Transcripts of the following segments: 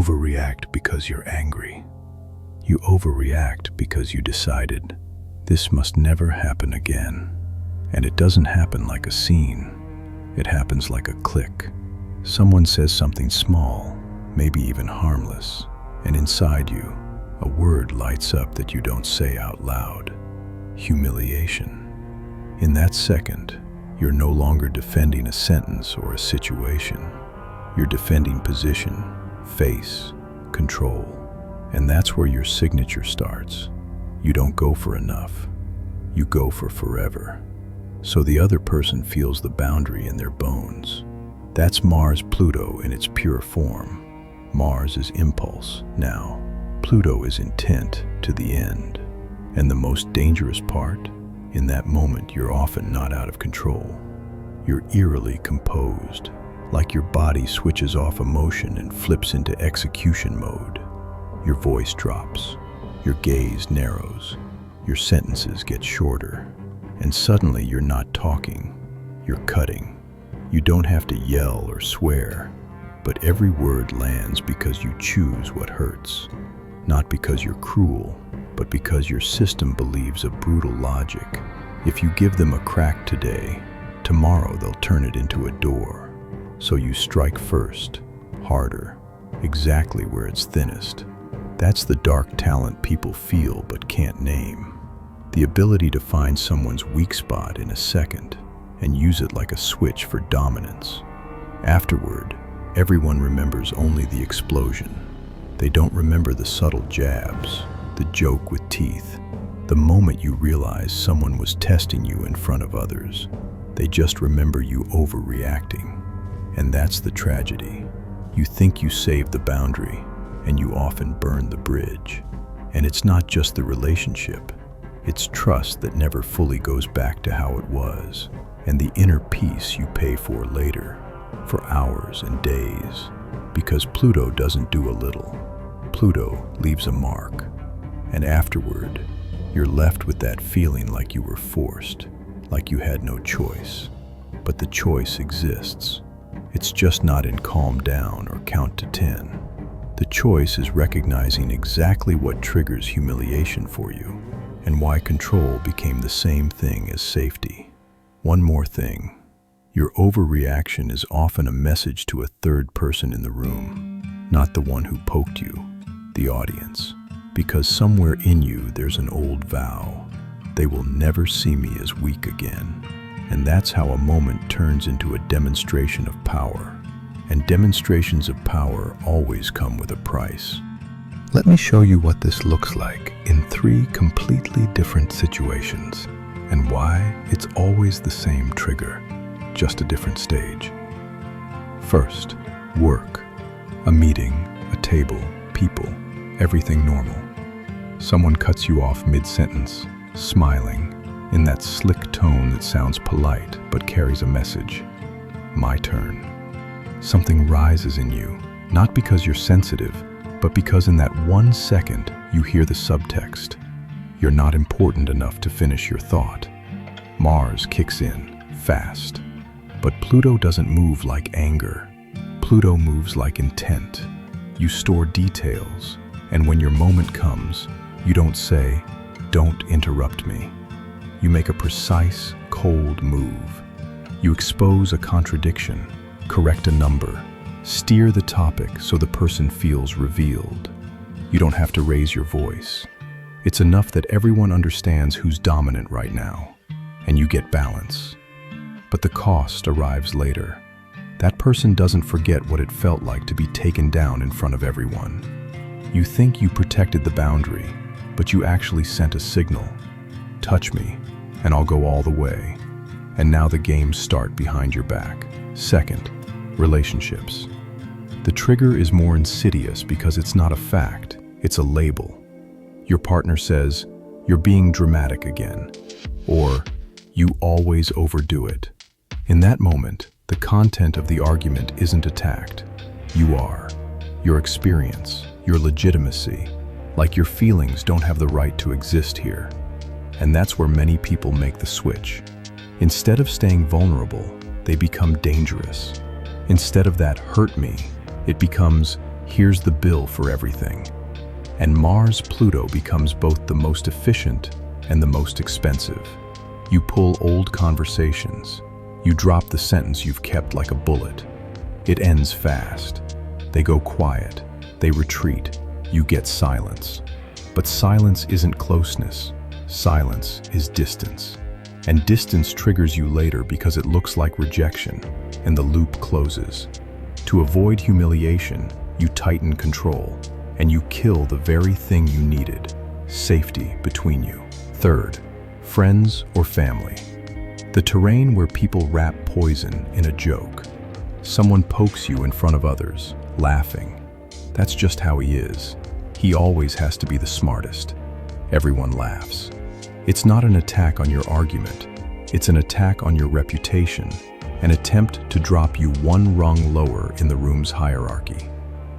overreact because you're angry. You overreact because you decided, this must never happen again. And it doesn't happen like a scene. It happens like a click. Someone says something small, maybe even harmless, and inside you, a word lights up that you don't say out loud. Humiliation. In that second, you're no longer defending a sentence or a situation. You're defending position, face, control. And that's where your signature starts. You don't go for enough. You go for forever. So the other person feels the boundary in their bones. That's Mars-Pluto in its pure form. Mars is impulse now. Pluto is intent to the end. And the most dangerous part, in that moment you're often not out of control. You're eerily composed, like your body switches off emotion and flips into execution mode. Your voice drops, your gaze narrows, your sentences get shorter, and suddenly you're not talking, you're cutting. You don't have to yell or swear, but every word lands because you choose what hurts. Not because you're cruel, but because your system believes a brutal logic. If you give them a crack today, tomorrow they'll turn it into a door. So you strike first, harder, exactly where it's thinnest. That's the dark talent people feel but can't name. The ability to find someone's weak spot in a second and use it like a switch for dominance. Afterward, everyone remembers only the explosion. They don't remember the subtle jabs, the joke with teeth, the moment you realize someone was testing you in front of others. They just remember you overreacting. And that's the tragedy. You think you saved the boundary, and you often burn the bridge. And it's not just the relationship. It's trust that never fully goes back to how it was, and the inner peace you pay for later, for hours and days. Because Pluto doesn't do a little. Pluto leaves a mark. And afterward, you're left with that feeling like you were forced, like you had no choice. But the choice exists. It's just not in calm down or count to 10. The choice is recognizing exactly what triggers humiliation for you and why control became the same thing as safety. One more thing. Your overreaction is often a message to a third person in the room, not the one who poked you, the audience. Because somewhere in you there's an old vow. They will never see me as weak again. And that's how a moment turns into a demonstration of power. And demonstrations of power always come with a price. Let me show you what this looks like in 3 completely different situations, and why it's always the same trigger, just a different stage. First, work. A meeting, a table, people, everything normal. Someone cuts you off mid-sentence, smiling, in that slick tone that sounds polite but carries a message. My turn. Something rises in you, not because you're sensitive, but because in that 1 second you hear the subtext. You're not important enough to finish your thought. Mars kicks in, fast. But Pluto doesn't move like anger. Pluto moves like intent. You store details, and when your moment comes, you don't say, "Don't interrupt me." You make a precise, cold move. You expose a contradiction, correct a number, steer the topic so the person feels revealed. You don't have to raise your voice. It's enough that everyone understands who's dominant right now, and you get balance. But the cost arrives later. That person doesn't forget what it felt like to be taken down in front of everyone. You think you protected the boundary, but you actually sent a signal. Touch me, and I'll go all the way. And now the games start behind your back. Second, relationships. The trigger is more insidious because it's not a fact, it's a label. Your partner says, "You're being dramatic again," or "You always overdo it." In that moment, the content of the argument isn't attacked. You are. Your experience, your legitimacy, like your feelings don't have the right to exist here. And that's where many people make the switch. Instead of staying vulnerable, they become dangerous. Instead of that "hurt me," it becomes Here's the bill for everything. And Mars-Pluto becomes both the most efficient and the most expensive. You pull old conversations. You drop the sentence you've kept like a bullet. It ends fast. They go quiet. They retreat. You get silence. But silence isn't closeness. Silence is distance. And distance triggers you later because it looks like rejection, and the loop closes. To avoid humiliation, you tighten control, and you kill the very thing you needed, safety between you. Third, friends or family. The terrain where people wrap poison in a joke. Someone pokes you in front of others, laughing. That's just how he is. He always has to be the smartest. Everyone laughs. It's not an attack on your argument. It's an attack on your reputation, an attempt to drop you one rung lower in the room's hierarchy.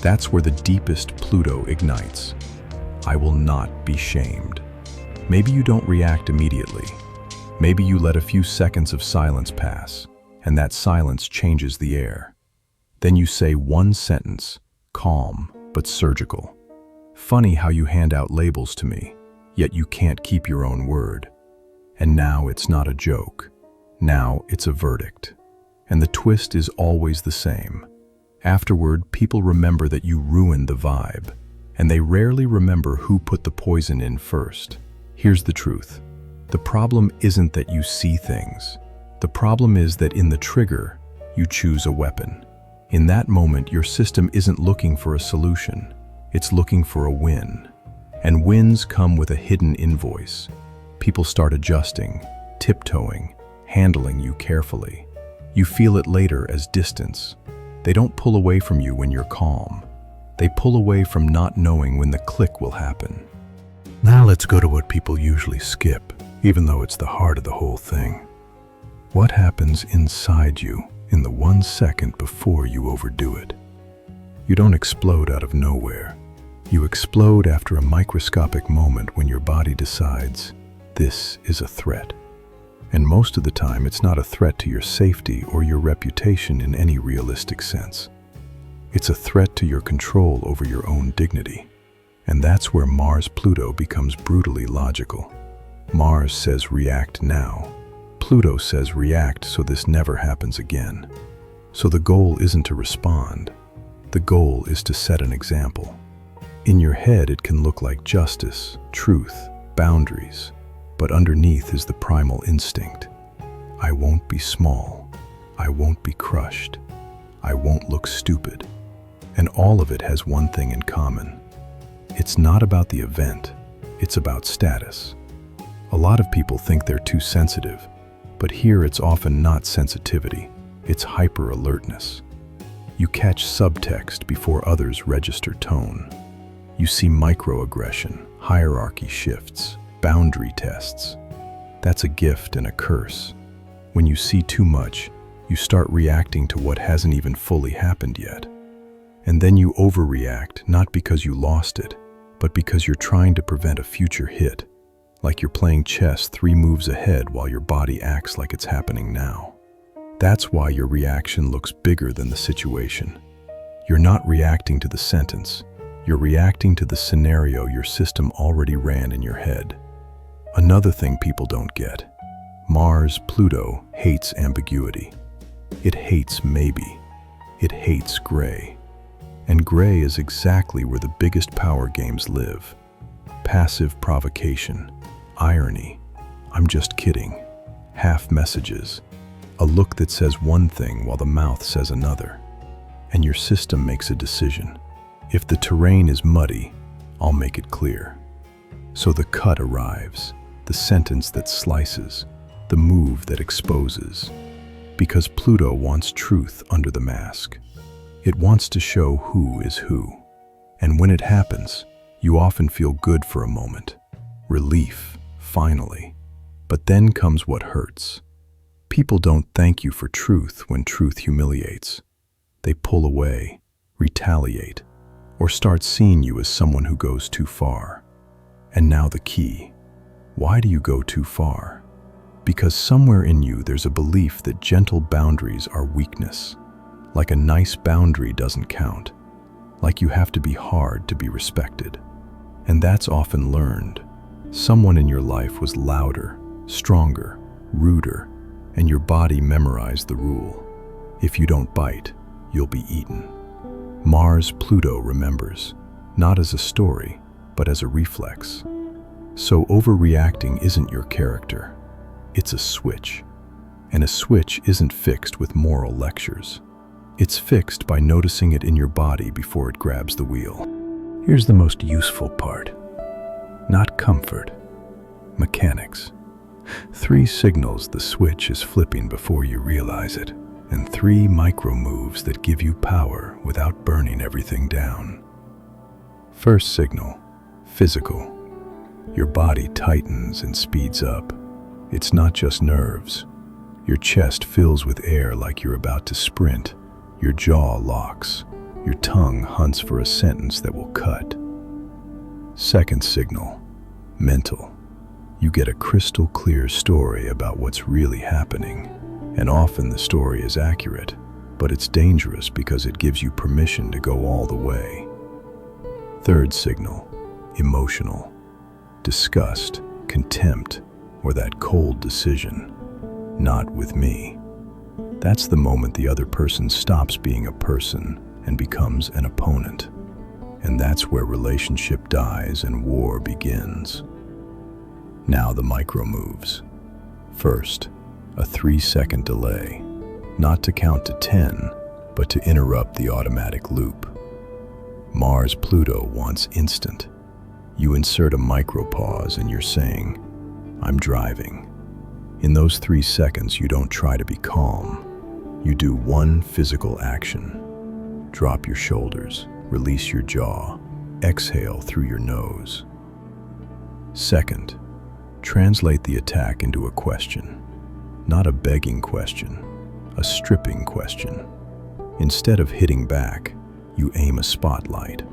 That's where the deepest Pluto ignites. I will not be shamed. Maybe you don't react immediately. Maybe you let a few seconds of silence pass, and that silence changes the air. Then you say one sentence, calm but surgical. Funny how you hand out labels to me, yet you can't keep your own word. And now it's not a joke. Now it's a verdict. And the twist is always the same. Afterward, people remember that you ruined the vibe, and they rarely remember who put the poison in first. Here's the truth. The problem isn't that you see things. The problem is that in the trigger, you choose a weapon. In that moment, your system isn't looking for a solution. It's looking for a win. And wins come with a hidden invoice. People start adjusting, tiptoeing, handling you carefully. You feel it later as distance. They don't pull away from you when you're calm. They pull away from not knowing when the click will happen. Now let's go to what people usually skip, even though it's the heart of the whole thing. What happens inside you in the 1 second before you overdo it? You don't explode out of nowhere. You explode after a microscopic moment when your body decides, this is a threat. And most of the time, it's not a threat to your safety or your reputation in any realistic sense. It's a threat to your control over your own dignity. And that's where Mars-Pluto becomes brutally logical. Mars says react now. Pluto says react so this never happens again. So the goal isn't to respond. The goal is to set an example. In your head, it can look like justice, truth, boundaries. But underneath is the primal instinct. I won't be small. I won't be crushed. I won't look stupid. And all of it has one thing in common. It's not about the event. It's about status. A lot of people think they're too sensitive, but here it's often not sensitivity. It's hyper-alertness. You catch subtext before others register tone. You see microaggression, hierarchy shifts, boundary tests. That's a gift and a curse. When you see too much, you start reacting to what hasn't even fully happened yet. And then you overreact, not because you lost it, but because you're trying to prevent a future hit, like you're playing chess 3 moves ahead while your body acts like it's happening now. That's why your reaction looks bigger than the situation. You're not reacting to the sentence. You're reacting to the scenario your system already ran in your head. Another thing people don't get. Mars-Pluto hates ambiguity. It hates maybe. It hates gray. And gray is exactly where the biggest power games live. Passive provocation, irony, I'm just kidding, half messages, a look that says one thing while the mouth says another. And your system makes a decision. If the terrain is muddy, I'll make it clear. So the cut arrives, the sentence that slices, the move that exposes. Because Pluto wants truth under the mask. It wants to show who is who. And when it happens, you often feel good for a moment. Relief, finally. But then comes what hurts. People don't thank you for truth when truth humiliates. They pull away, retaliate, or start seeing you as someone who goes too far. And now the key. Why do you go too far? Because somewhere in you there's a belief that gentle boundaries are weakness. Like a nice boundary doesn't count. like you have to be hard to be respected. And that's often learned. Someone in your life was louder, stronger, ruder, and your body memorized the rule. If you don't bite, you'll be eaten. Mars-Pluto remembers, not as a story, but as a reflex. So overreacting isn't your character. It's a switch. And a switch isn't fixed with moral lectures. It's fixed by noticing it in your body before it grabs the wheel. Here's the most useful part. Not comfort. Mechanics. 3 signals the switch is flipping before you realize it, and 3 micro moves that give you power without burning everything down. First signal, physical. Your body tightens and speeds up. It's not just nerves. Your chest fills with air like you're about to sprint. Your jaw locks. Your tongue hunts for a sentence that will cut. Second signal, mental. You get a crystal clear story about what's really happening. And often the story is accurate, but it's dangerous because it gives you permission to go all the way. Third signal, emotional. Disgust, contempt, or that cold decision. Not with me. That's the moment the other person stops being a person and becomes an opponent. And that's where relationship dies and war begins. Now the micro moves. First, a 3-second delay, not to count to 10, but to interrupt the automatic loop. Mars-Pluto wants instant. You insert a micropause and you're saying, "I'm driving." In those 3 seconds, you don't try to be calm. You do one physical action. Drop your shoulders, release your jaw, exhale through your nose. Second, translate the attack into a question. Not a begging question, a stripping question. Instead of hitting back, you aim a spotlight.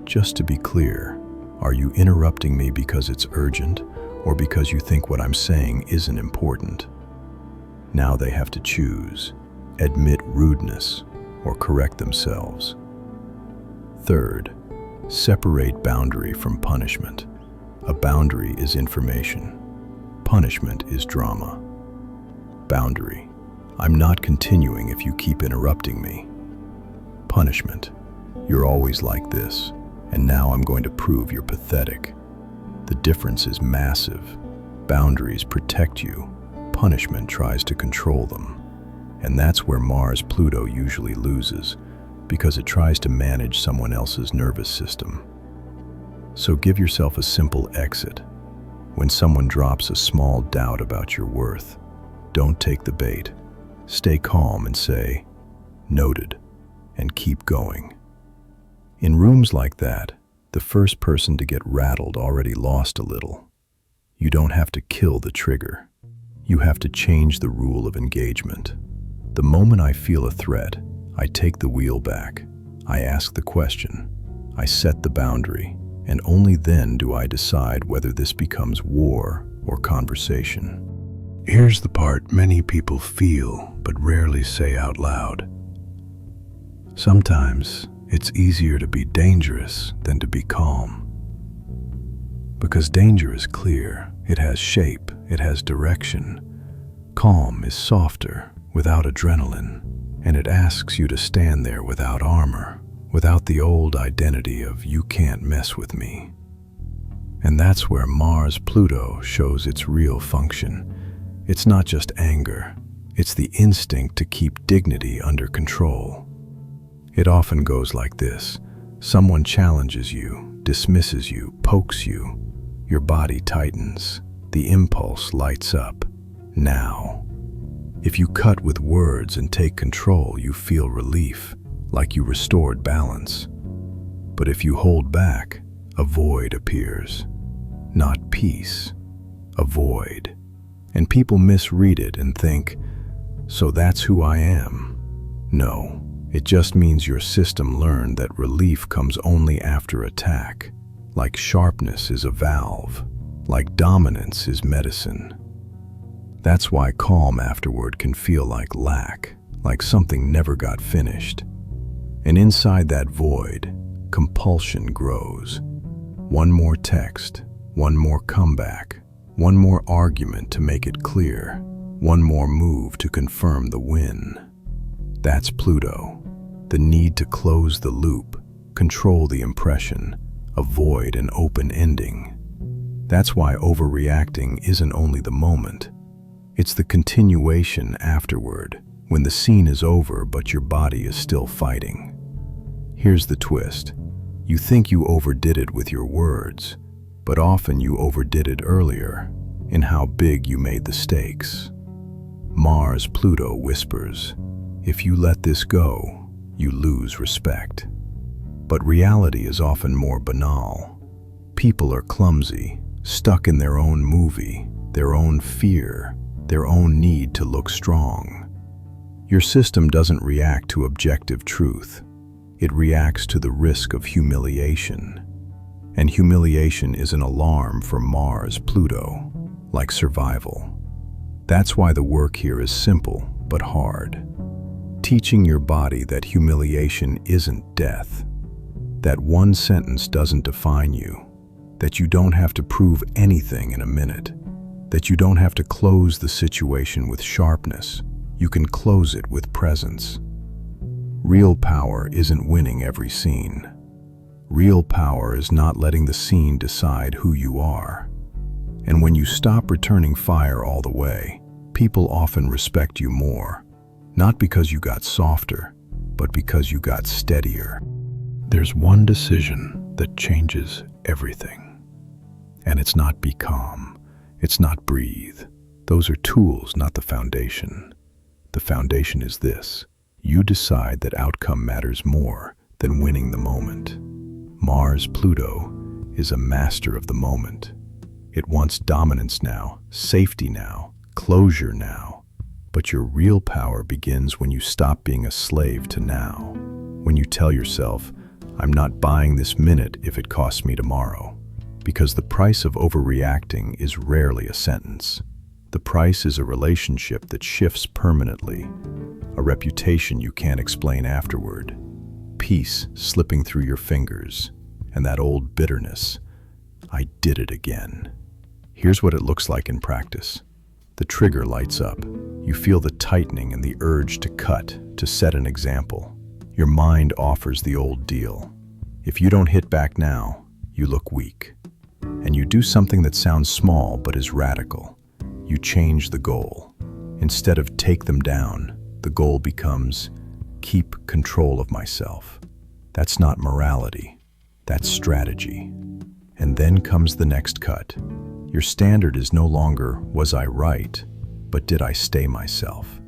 Just to be clear, are you interrupting me because it's urgent or because you think what I'm saying isn't important? Now they have to choose, admit rudeness, or correct themselves. Third, separate boundary from punishment. A boundary is information. Punishment is drama. Boundary. I'm not continuing if you keep interrupting me. Punishment. You're always like this, and now I'm going to prove you're pathetic. The difference is massive. Boundaries protect you. Punishment tries to control them. And that's where Mars-Pluto usually loses, because it tries to manage someone else's nervous system. So give yourself a simple exit. When someone drops a small doubt about your worth, don't take the bait. Stay calm and say, "Noted," and keep going. In rooms like that, the first person to get rattled already lost a little. You don't have to kill the trigger. You have to change the rule of engagement. The moment I feel a threat, I take the wheel back. I ask the question. I set the boundary. And only then do I decide whether this becomes war or conversation. Here's the part many people feel but rarely say out loud. Sometimes it's easier to be dangerous than to be calm. Because danger is clear, it has shape, it has direction. Calm is softer, without adrenaline, and it asks you to stand there without armor, without the old identity of "you can't mess with me." And that's where Mars-Pluto shows its real function. It's not just anger, it's the instinct to keep dignity under control. It often goes like this. Someone challenges you, dismisses you, pokes you. Your body tightens. The impulse lights up. Now. If you cut with words and take control, you feel relief, like you restored balance. But if you hold back, a void appears. Not peace, a void. And people misread it and think, "So that's who I am." No, it just means your system learned that relief comes only after attack. Like sharpness is a valve, like dominance is medicine. That's why calm afterward can feel like lack, like something never got finished. And inside that void, compulsion grows. One more text, one more comeback, one more argument to make it clear, one more move to confirm the win. That's Pluto, the need to close the loop, control the impression, avoid an open ending. That's why overreacting isn't only the moment. It's the continuation afterward, when the scene is over but your body is still fighting. Here's the twist. You think you overdid it with your words, but often you overdid it earlier, in how big you made the stakes. Mars Pluto whispers, if you let this go, you lose respect. But reality is often more banal. People are clumsy, stuck in their own movie, their own fear, their own need to look strong. Your system doesn't react to objective truth. It reacts to the risk of humiliation. And humiliation is an alarm for Mars Pluto, like survival. That's why the work here is simple but hard. Teaching your body that humiliation isn't death, that one sentence doesn't define you, that you don't have to prove anything in a minute, that you don't have to close the situation with sharpness, you can close it with presence. Real power isn't winning every scene. Real power is not letting the scene decide who you are. And when you stop returning fire all the way, people often respect you more, not because you got softer, but because you got steadier. There's one decision that changes everything. And it's not be calm, it's not breathe. Those are tools, not the foundation. The foundation is this. You decide that outcome matters more than winning the moment. Mars Pluto is a master of the moment. It wants dominance now, safety now, closure now. But your real power begins when you stop being a slave to now. When you tell yourself, I'm not buying this minute if it costs me tomorrow. Because the price of overreacting is rarely a sentence. The price is a relationship that shifts permanently, a reputation you can't explain afterward, peace slipping through your fingers, and that old bitterness, I did it again. Here's what it looks like in practice. The trigger lights up. You feel the tightening and the urge to cut, to set an example. Your mind offers the old deal. If you don't hit back now, you look weak. And you do something that sounds small but is radical. You change the goal. Instead of take them down, the goal becomes keep control of myself. That's not morality. That's strategy. And then comes the next cut. Your standard is no longer, was I right, but did I stay myself?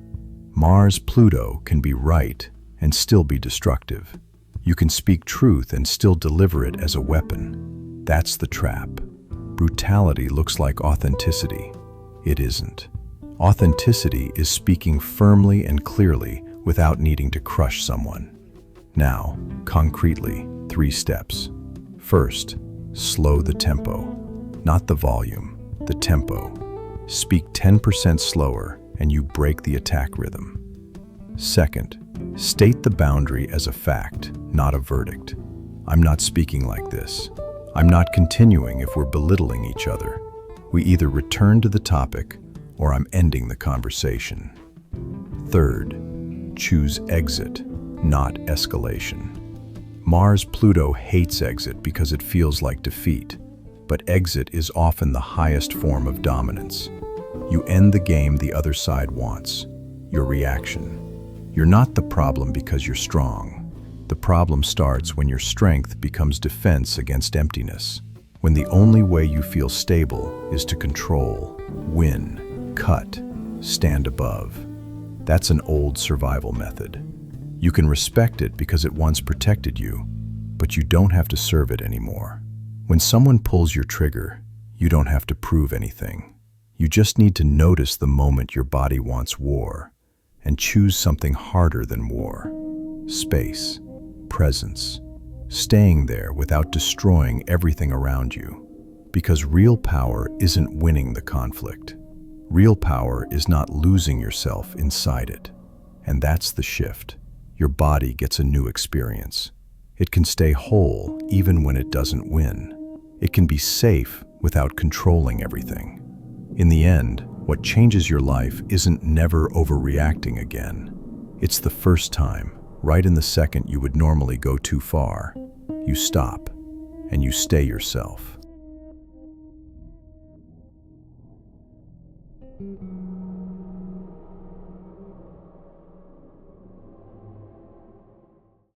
Mars Pluto can be right and still be destructive. You can speak truth and still deliver it as a weapon. That's the trap. Brutality looks like authenticity. It isn't. Authenticity is speaking firmly and clearly without needing to crush someone. Now, concretely, 3 steps. First, slow the tempo. Not the volume, the tempo. Speak 10% slower and you break the attack rhythm. Second, state the boundary as a fact, not a verdict. I'm not speaking like this. I'm not continuing if we're belittling each other. We either return to the topic or I'm ending the conversation. Third, choose exit, not escalation. Mars Pluto hates exit because it feels like defeat, but exit is often the highest form of dominance. You end the game the other side wants, your reaction. You're not the problem because you're strong. The problem starts when your strength becomes defense against emptiness. When the only way you feel stable is to control, win, cut, stand above. That's an old survival method. You can respect it because it once protected you, but you don't have to serve it anymore. When someone pulls your trigger, you don't have to prove anything. You just need to notice the moment your body wants war and choose something harder than war. Space, presence, staying there without destroying everything around you. Because real power isn't winning the conflict. Real power is not losing yourself inside it. And that's the shift. your body gets a new experience. It can stay whole even when it doesn't win. It can be safe without controlling everything. In the end, what changes your life isn't never overreacting again. It's the first time, right in the second you would normally go too far, you stop and you stay yourself.